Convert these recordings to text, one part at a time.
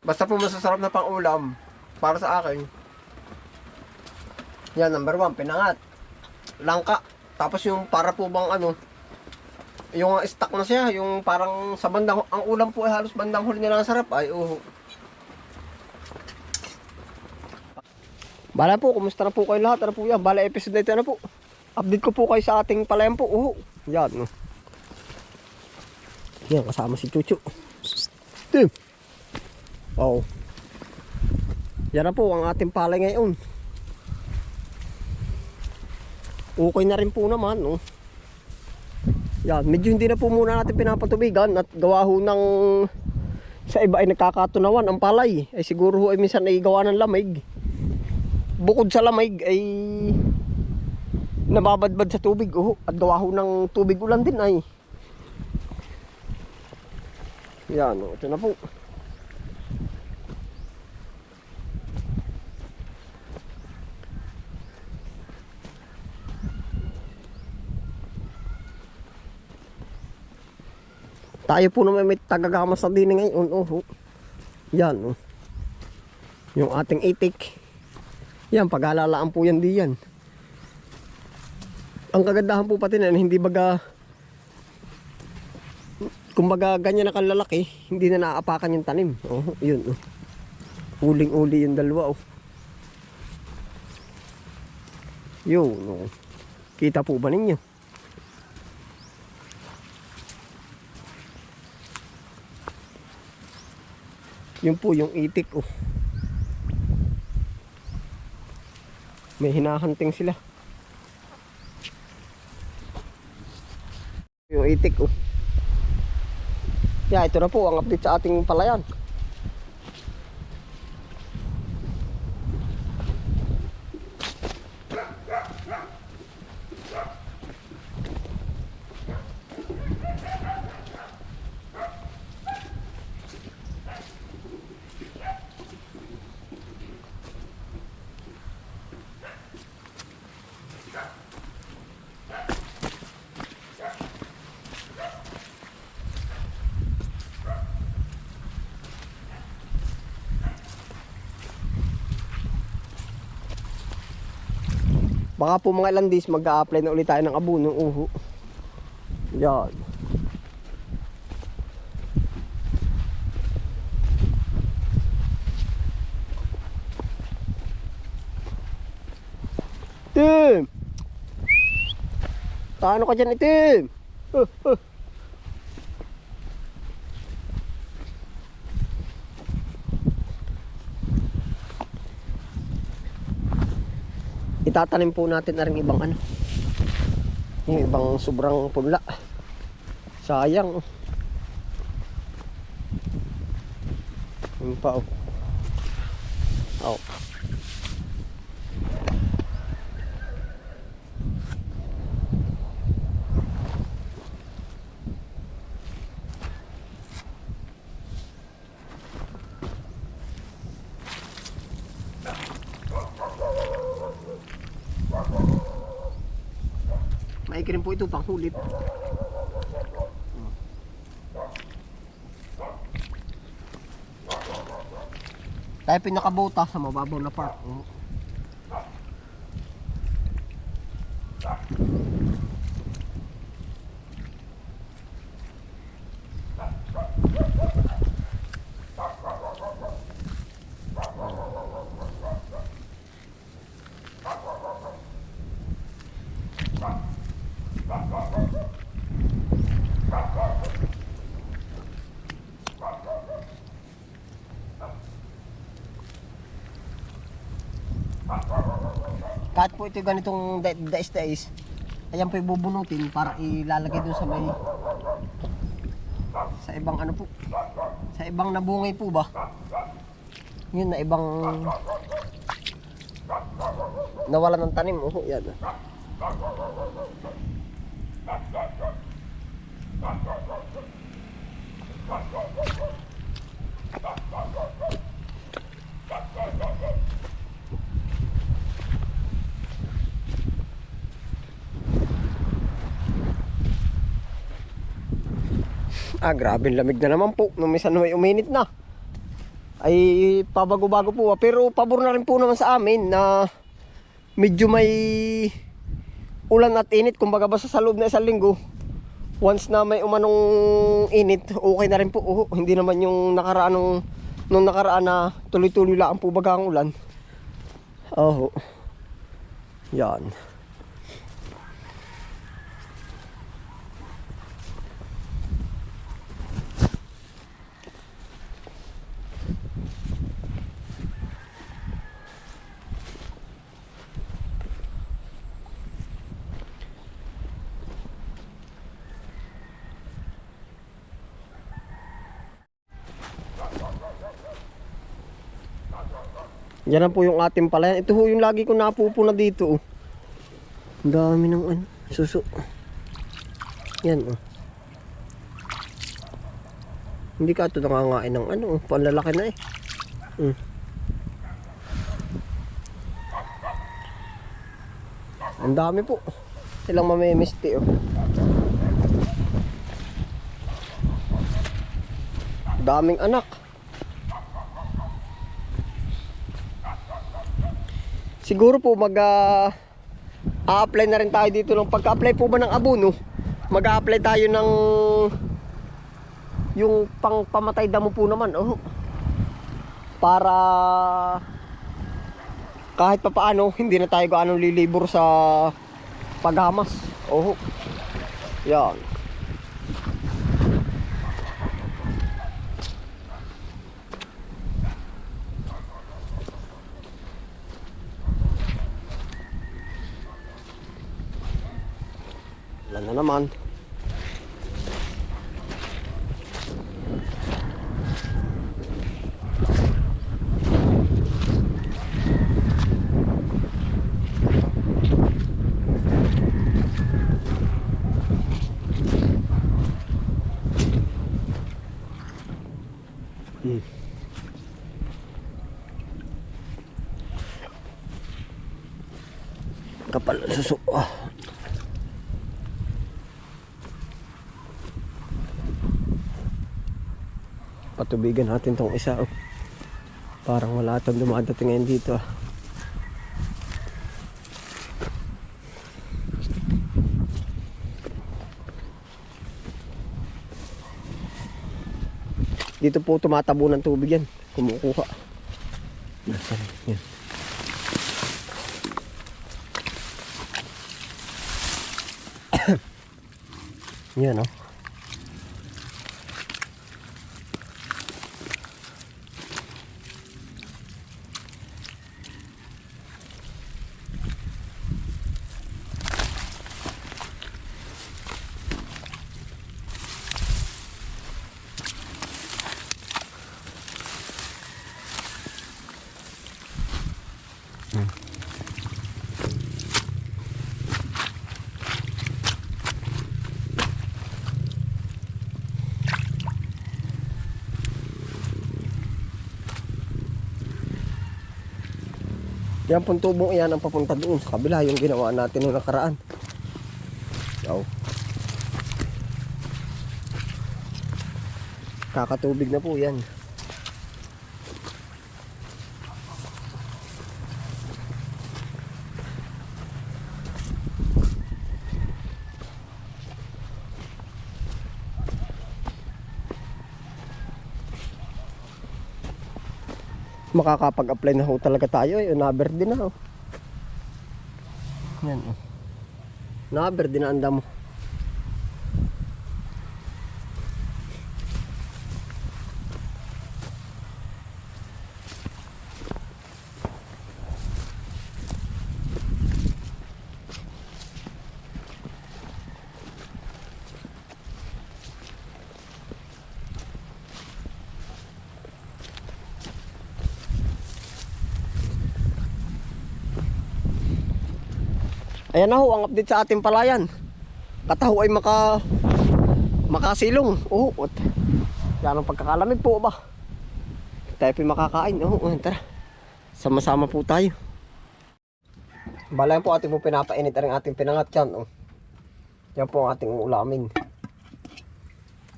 Basta po masasarap na pang ulam para sa akin. Yan, number 1, pinangat. Langka. Tapos yung para po bang ano, yung stock na siya, yung parang sa bandang, ang ulam po ay halos bandang huli nila ang sarap. Ay, Bala po, kumusta na po kayo lahat? Ano po yan? Bala episode na ito na po. Update ko po kayo sa ating palayan po. Yan. Yan, kasama si Chuchu. Tim. Yan na po ang ating palay ngayon. Okay na rin po naman. Yan, medyo hindi na po muna natin pinapatubigan at gawa ho ng sa iba ay nagkakatunawan ang palay. Ay siguro ho ay minsan ay gawa ng lamig. Bukod sa lamig ay nababadbad sa tubig at gawa ho ng tubig ulan din ay. Yan, ito na po. Tayo po naman may tagagamas na din ngayon. Yan. Yung ating itik. Yan, pag-alalaan po yan diyan. Ang kagandahan po pati na hindi baga, kumbaga ganyan na kalalaki, hindi na naaapakan yung tanim. Yun. Uling-uli yung dalawa. Yun. Kita po ba ninyo? Yun po yung itik. May hinahunting sila. Yung itik. Yeah, ito na po ang update sa ating palayan. Baka po mga ilang days mag-a-apply na ulit tayo ng abono. Yan. Tim! Paano ka dyan, Tim? Itatanim po natin na rin ibang yung ibang sobrang punla. Sayang. Yung pa maiki rin po ito pang hulip. Tayo pinakabota sa mababaw na park. Kahit po ito ganitong dais-dais, ayan po ibubunutin para ilalagay dun sa may sa ibang po, sa ibang nabungay po ba, yun na ibang nawala ng tanim. Yan. Grabe lamig na naman po. Nung minsan may uminit na. ay pabago-bago po. Pero pabor na rin po naman sa amin na medyo may ulan at init. Kumbaga basta sa loob na isang linggo, once na may umanong init, okay na rin po. Hindi naman yung nakaraan nung nakaraan na tuloy-tuloy lang po baga ang ulan. Yan. Yan na po yung ating palayan. Ito ho yung lagi ko napupuna dito. Ang dami ng suso. Yan Hindi ka ito nangangain ng panlalaki na Ang dami po. Silang mamimisti Daming anak. Siguro po a-apply na rin tayo dito ng pagka-apply po ba ng abono, mag-a-apply tayo ng yung pamatay damo po naman para kahit papaano hindi na tayo gaano lilibor sa paghamas. Yan. Wala na naman. Kapal suso. Patubigan natin tong isa Parang wala itong dumadating ngayon dito Dito po tumatabo ng tubig yan. Kumukuha. Yan. Yan Yan pong tubong iyan ang papunta doon sa kabila, yung ginawa natin noong nakaraan. Kakatubig na po yan. Makakapag-apply na ho talaga tayo Naber din na Yan Naber din na anda mo. Ayan na ho ang update sa ating palayan. Kataho ay makasilong. Yan ang pagkakalamig po ba. Tayo po makakain. Tara. Sama-sama po tayo. Bala po ating po pinapainit ang ating pinangat yan. Yan po ang ating ulamin.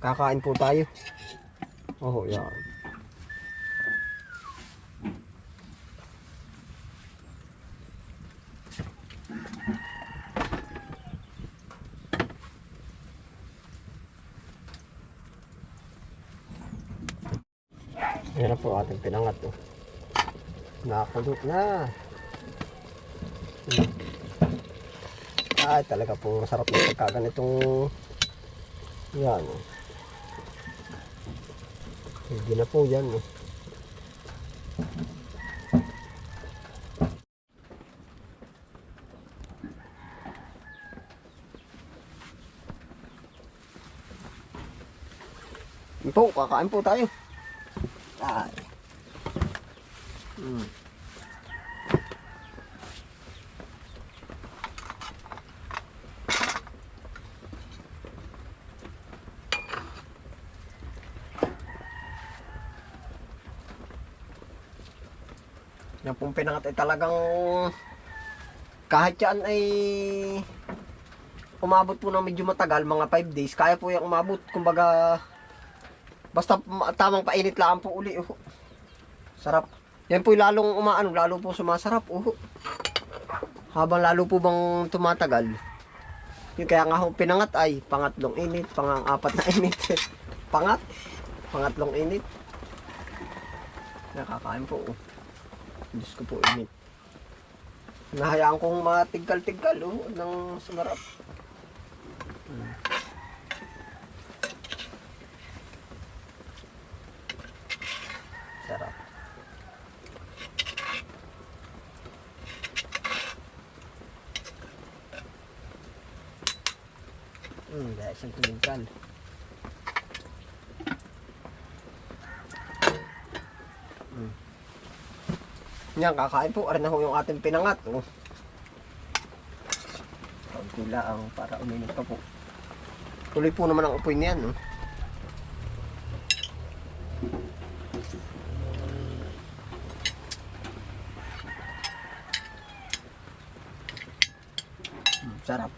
Kakain po tayo. Yan. Ayan na po ating pinangat. Oh. Nakakulot na. Ay, talaga po masarap na pagkaganitong yan. Hindi na po yan. Po, kakain po tayo. Ay. Yan pong pinangat ay talagang kahit yan ay umabot po ng medyo matagal, mga 5 days, kaya po yung umabot, kumbaga basta tamang painit lang po uli. Sarap. Yan po lalong umaano, lalo po sumasarap. Habang lalo po bang tumatagal. Yung kaya nga ho pinangat ay pangatlong init, pang-apat na init. Pangatlong init. Nakakain po. Diyos ko po init. Nahayaan kong matigkal-tigkal ng sumarap. Sarap. Dahil siyang tumigkal. Yan, kakain po. Arin na ho yung ating pinangat. Kaunti lang para uminit pa po. Tuloy po naman ang upoy niyan. Sarap.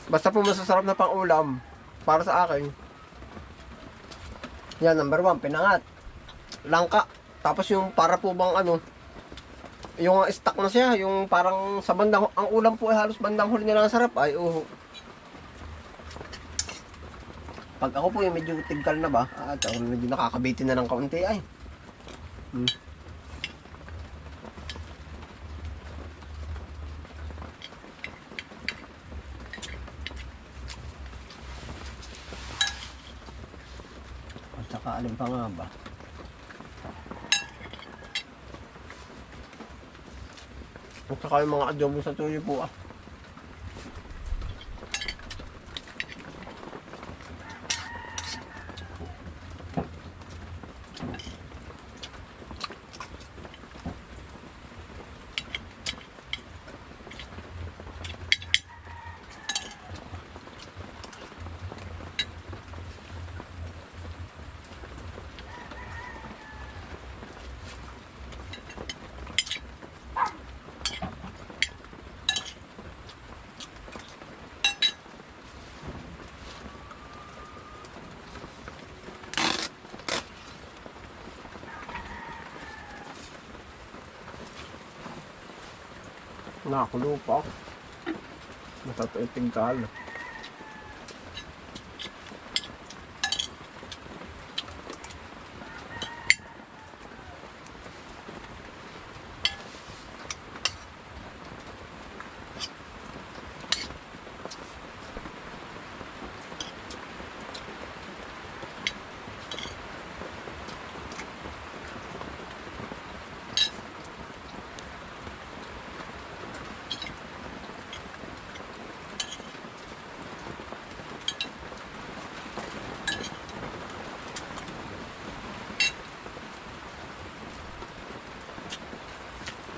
Basta po masasarap na pang ulam para sa akin. Yan, number 1, pinangat. Langka. Tapos yung para po bang yung stock na siya, yung parang sa bandang, ang ulam po ay halos bandang huli nila ang sarap. Ay, Pag ako po yung medyo tigkal na ba, at medyo nakakabitin na ng kaunti ay. Alin pa nga ba? At saka yung mga adobo sa tuyo po Nakakulo pa. Matatating kal.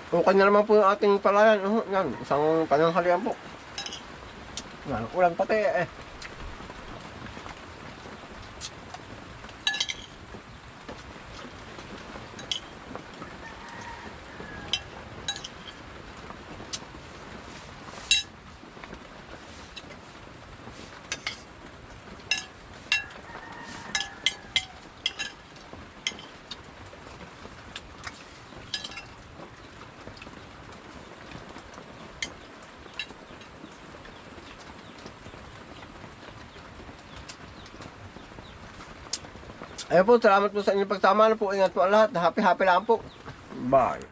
Okay na naman po yung ating palayan. Yan, isang pananghalian po. Yan, ulan pati Ayun po, salamat po sa inyong pagsama na po. Ingat po ang lahat. Happy lang po. Bye.